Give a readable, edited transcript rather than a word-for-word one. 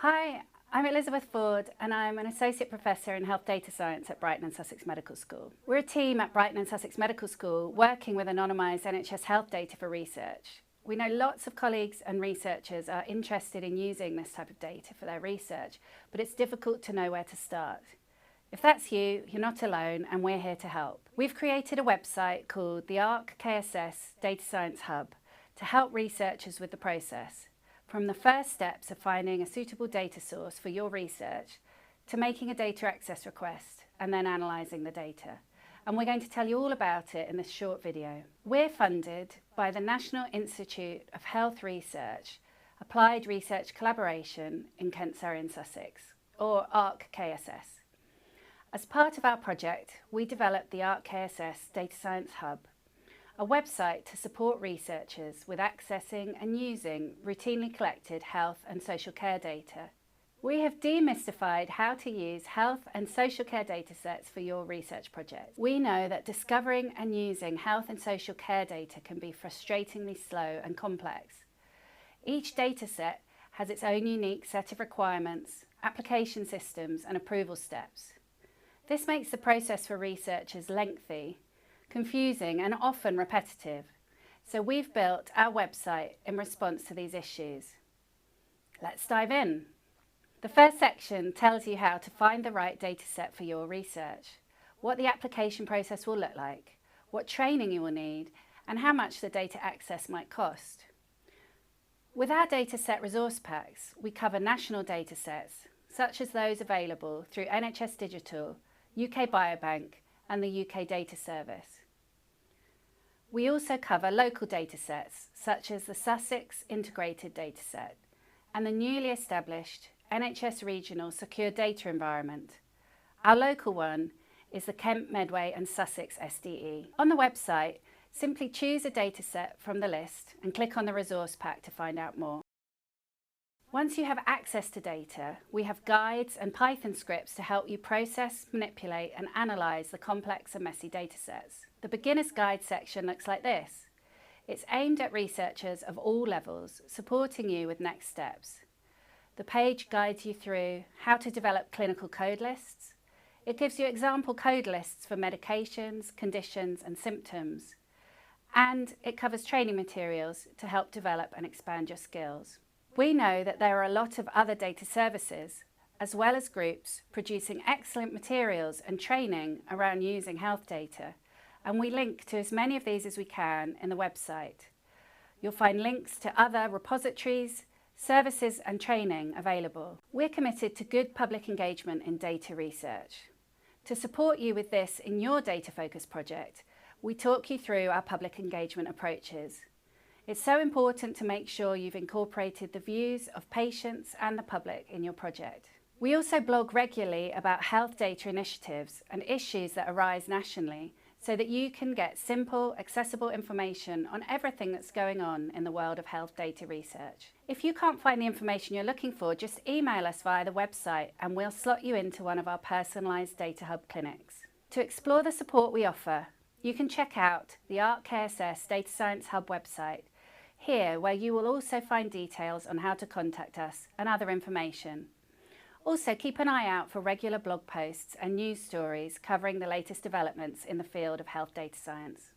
Hi, I'm Elizabeth Ford and I'm an Associate Professor in Health Data Science at Brighton and Sussex Medical School. We're a team at Brighton and Sussex Medical School working with anonymised NHS health data for research. We know lots of colleagues and researchers are interested in using this type of data for their research, but it's difficult to know where to start. If that's you, you're not alone and we're here to help. We've created a website called the ARC KSS Data Science Hub to help researchers with the process, from the first steps of finding a suitable data source for your research to making a data access request and then analysing the data. And we're going to tell you all about it in this short video. We're funded by the National Institute of Health Research Applied Research Collaboration in Kent, Surrey and Sussex, or ARC KSS. As part of our project, we developed the ARC KSS Data Science Hub, a website to support researchers with accessing and using routinely collected health and social care data. We have demystified how to use health and social care datasets for your research project. We know that discovering and using health and social care data can be frustratingly slow and complex. Each dataset has its own unique set of requirements, application systems and approval steps. This makes the process for researchers lengthy, confusing and often repetitive. So we've built our website in response to these issues. Let's dive in. The first section tells you how to find the right dataset for your research, what the application process will look like, what training you will need, and how much the data access might cost. With our dataset resource packs, we cover national datasets, such as those available through NHS Digital, UK Biobank, and the UK Data Service. We also cover local datasets such as the Sussex Integrated Dataset and the newly established NHS Regional Secure Data Environment. Our local one is the Kent, Medway and Sussex SDE. On the website, simply choose a dataset from the list and click on the resource pack to find out more. Once you have access to data, we have guides and Python scripts to help you process, manipulate and analyse the complex and messy datasets. The beginner's guide section looks like this. It's aimed at researchers of all levels, supporting you with next steps. The page guides you through how to develop clinical code lists. It gives you example code lists for medications, conditions and symptoms. And it covers training materials to help develop and expand your skills. We know that there are a lot of other data services, as well as groups, producing excellent materials and training around using health data, and we link to as many of these as we can in the website. You'll find links to other repositories, services and training available. We're committed to good public engagement in data research. To support you with this in your data focus project, we talk you through our public engagement approaches. It's so important to make sure you've incorporated the views of patients and the public in your project. We also blog regularly about health data initiatives and issues that arise nationally so that you can get simple, accessible information on everything that's going on in the world of health data research. If you can't find the information you're looking for, just email us via the website and we'll slot you into one of our personalised Data Hub clinics. To explore the support we offer, you can check out the ARC KSS Data Science Hub website, here where you will also find details on how to contact us and other information. Also keep an eye out for regular blog posts and news stories covering the latest developments in the field of health data science.